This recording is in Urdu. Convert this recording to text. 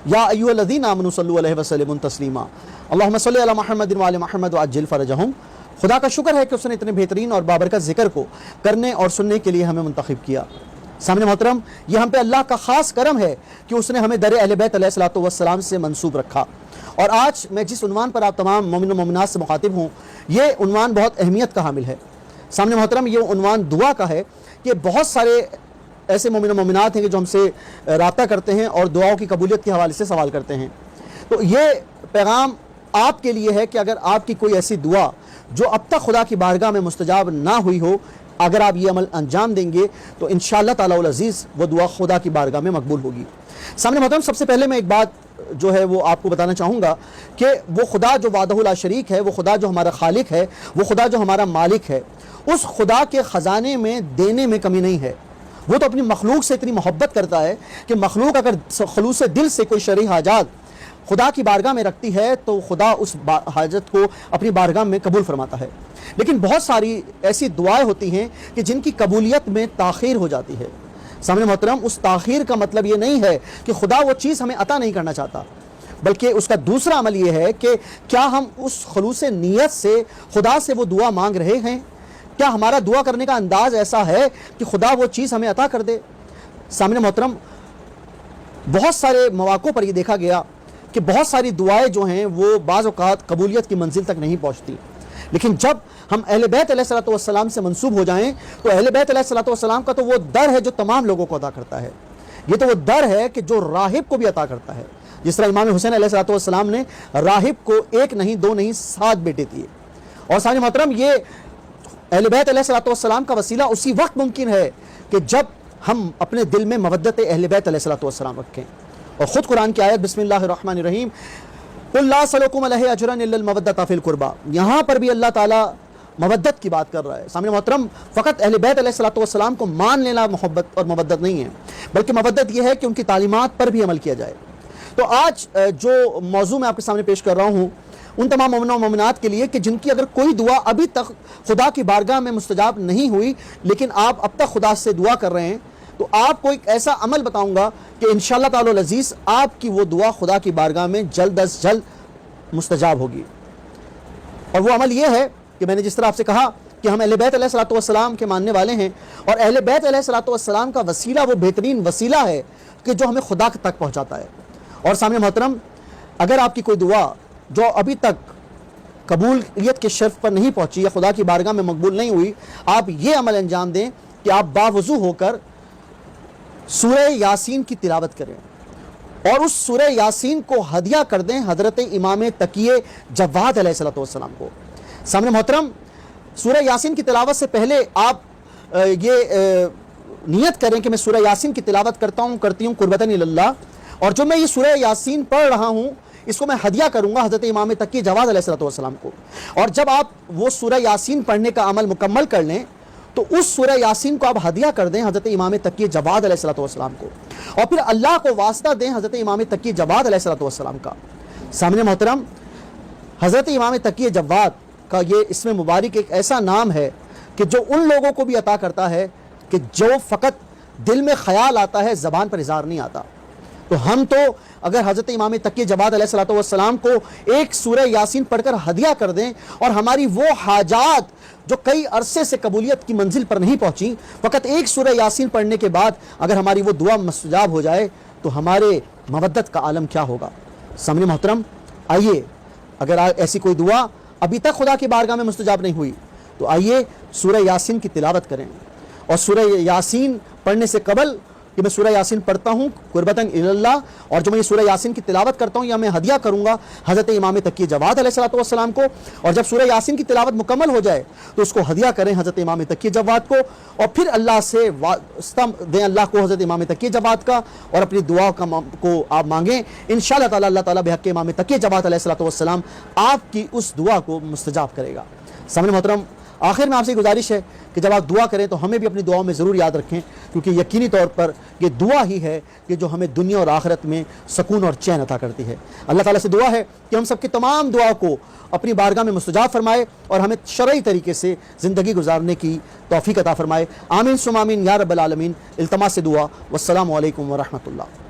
یا ایھاالذین آمنوا صلوا علیہ وسلم تسلیما اللہم صلی علی محمد وعلی محمد وعجل فرجہم۔ خدا کا شکر ہے کہ اس نے اتنے بہترین اور بابرکت ذکر کو کرنے اور سننے کے لیے ہمیں منتخب کیا۔ سامنے محترم، یہ ہم پہ اللہ کا خاص کرم ہے کہ اس نے ہمیں در اہل بیت علیہ الصلوۃ والسلام سے منسوب رکھا۔ اور آج میں جس عنوان پر آپ تمام مومن و مومنات سے مخاطب ہوں، یہ عنوان بہت اہمیت کا حامل ہے۔ سامنے محترم، یہ عنوان دعا کا ہے کہ بہت سارے ایسے مومن و مومنات ہیں کہ جو ہم سے رابطہ کرتے ہیں اور دعاؤں کی قبولیت کے حوالے سے سوال کرتے ہیں۔ تو یہ پیغام آپ کے لیے ہے کہ اگر آپ کی کوئی ایسی دعا جو اب تک خدا کی بارگاہ میں مستجاب نہ ہوئی ہو، اگر آپ یہ عمل انجام دیں گے تو انشاءاللہ تعالی العزیز وہ دعا خدا کی بارگاہ میں مقبول ہوگی۔ سامنے محترم، سب سے پہلے میں ایک بات جو ہے وہ آپ کو بتانا چاہوں گا کہ وہ خدا جو وحدہ لا شریک ہے، وہ خدا جو ہمارا خالق ہے، وہ خدا جو ہمارا مالک ہے، اس خدا کے خزانے میں دینے میں کمی نہیں ہے۔ وہ تو اپنی مخلوق سے اتنی محبت کرتا ہے کہ مخلوق اگر خلوص دل سے کوئی شرعی حاجات خدا کی بارگاہ میں رکھتی ہے تو خدا اس حاجت کو اپنی بارگاہ میں قبول فرماتا ہے۔ لیکن بہت ساری ایسی دعائیں ہوتی ہیں کہ جن کی قبولیت میں تاخیر ہو جاتی ہے۔ سامنے محترم، اس تاخیر کا مطلب یہ نہیں ہے کہ خدا وہ چیز ہمیں عطا نہیں کرنا چاہتا، بلکہ اس کا دوسرا عمل یہ ہے کہ کیا ہم اس خلوص نیت سے خدا سے وہ دعا مانگ رہے ہیں؟ کیا ہمارا دعا کرنے کا انداز ایسا ہے کہ خدا وہ چیز ہمیں عطا کر دے؟ سامنے محترم، بہت سارے مواقع پر یہ دیکھا گیا کہ بہت ساری دعائیں جو ہیں وہ بعض اوقات قبولیت کی منزل تک نہیں پہنچتی، لیکن جب ہم اہل بیت علیہ الصلوۃ والسلام سے منسوب ہو جائیں تو اہل بیت علیہ الصلوۃ والسلام کا تو وہ در ہے جو تمام لوگوں کو عطا کرتا ہے۔ یہ تو وہ در ہے کہ جو راہب کو بھی عطا کرتا ہے۔ جس طرح امام حسین علیہ الصلوۃ والسلام نے راہب کو 1 نہیں 2 نہیں 7 بیٹے دیے۔ اور سامنے محترم، یہ اہل بیت علیہ الصلوۃ والسلام کا وسیلہ اسی وقت ممکن ہے کہ جب ہم اپنے دل میں مودت اہل بیت علیہ الصلوۃ والسلام رکھیں۔ اور خود قرآن کی آیت بسم اللہ الرحمن الرحیم قل لا اسألکم علیہ اجرا الا المودۃ فی القربى، یہاں پر بھی اللہ تعالیٰ مودت کی بات کر رہا ہے۔ سامنے محترم، فقط اہل بیت علیہ الصلوۃ والسلام کو مان لینا محبت اور مودت نہیں ہے، بلکہ مودت یہ ہے کہ ان کی تعلیمات پر بھی عمل کیا جائے۔ تو آج جو موضوع میں آپ کے سامنے پیش کر رہا ہوں ان تمام مومنوں و مومنات کے لیے کہ جن کی اگر کوئی دعا ابھی تک خدا کی بارگاہ میں مستجاب نہیں ہوئی لیکن آپ اب تک خدا سے دعا کر رہے ہیں، تو آپ کو ایک ایسا عمل بتاؤں گا کہ انشاءاللہ تعالی العزیز آپ کی وہ دعا خدا کی بارگاہ میں جلد از جلد مستجاب ہوگی۔ اور وہ عمل یہ ہے کہ میں نے جس طرح آپ سے کہا کہ ہم اہل بیت علیہ الصلوۃ والسلام کے ماننے والے ہیں، اور اہل بیت علیہ الصلوۃ والسلام کا وسیلہ وہ بہترین وسیلہ ہے کہ جو ہمیں خدا تک پہنچاتا ہے۔ اور سامنے محترم، اگر آپ کی کوئی دعا جو ابھی تک قبولیت کے شرف پر نہیں پہنچی یا خدا کی بارگاہ میں مقبول نہیں ہوئی، آپ یہ عمل انجام دیں کہ آپ باوضو ہو کر سورہ یاسین کی تلاوت کریں اور اس سورہ یاسین کو ہدیہ کر دیں حضرت امام تقی جواد علیہ الصلوۃ والسلام کو۔ سامنے محترم، سورہ یاسین کی تلاوت سے پہلے آپ یہ نیت کریں کہ میں سورہ یاسین کی تلاوت کرتی ہوں قربتاً اللہ، اور جو میں یہ سورہ یاسین پڑھ رہا ہوں اس کو میں ہدیہ کروں گا حضرت امام تقی جواد علیہ الصلوۃ والسلام کو۔ اور جب آپ وہ سورہ یاسین پڑھنے کا عمل مکمل کر لیں تو اس سورہ یاسین کو آپ ہدیہ کر دیں حضرت امام تقی جواد علیہ الصلوۃ والسلام کو، اور پھر اللہ کو واسطہ دیں حضرت امام تقی جواد علیہ الصلوۃ والسلام کا۔ سامنے محترم، حضرت امام تقی جواد کا یہ اسم مبارک ایک ایسا نام ہے کہ جو ان لوگوں کو بھی عطا کرتا ہے کہ جو فقط دل میں خیال آتا ہے، زبان پر اظہار نہیں آتا۔ تو ہم تو اگر حضرت امام تقی جواد علیہ الصلوۃ والسلام کو ایک سورہ یاسین پڑھ کر ہدیہ کر دیں، اور ہماری وہ حاجات جو کئی عرصے سے قبولیت کی منزل پر نہیں پہنچی، فقط ایک سورہ یاسین پڑھنے کے بعد اگر ہماری وہ دعا مستجاب ہو جائے تو ہمارے مودت کا عالم کیا ہوگا۔ سامنے محترم، آئیے، اگر ایسی کوئی دعا ابھی تک خدا کی بارگاہ میں مستجاب نہیں ہوئی تو آئیے سورہ یاسین کی تلاوت کریں، اور سورہ یاسین پڑھنے سے قبل کہ میں سورہ یاسین پڑھتا ہوں قربتاً اللہ، اور جو میں یہ سورہ یاسین کی تلاوت کرتا ہوں یا میں ہدیہ کروں گا حضرت امام تقی جواد علیہ الصلوۃ والسلام کو، اور جب سورہ یاسین کی تلاوت مکمل ہو جائے تو اس کو ہدیہ کریں حضرت امام تقی جواد کو، اور پھر اللہ سے واسطہ دیں اللہ کو حضرت امام تقی جواد کا، اور اپنی دعا کو آپ مانگیں۔ انشاءاللہ تعالی اللہ تعالیٰ بحق امام تقی جواد علیہ الصلوۃ والسلام آپ کی اس دعا کو مستجاب کرے گا۔ سامنے محترم، آخر میں آپ سے گزارش ہے کہ جب آپ دعا کریں تو ہمیں بھی اپنی دعاؤں میں ضرور یاد رکھیں، کیونکہ یقینی طور پر یہ دعا ہی ہے کہ جو ہمیں دنیا اور آخرت میں سکون اور چین عطا کرتی ہے۔ اللہ تعالیٰ سے دعا ہے کہ ہم سب کی تمام دعا کو اپنی بارگاہ میں مستجاب فرمائے اور ہمیں شرعی طریقے سے زندگی گزارنے کی توفیق عطا فرمائے۔ آمین ثم آمین یا رب العالمین۔ التماس سے دعا۔ والسلام علیکم ورحمۃ اللہ۔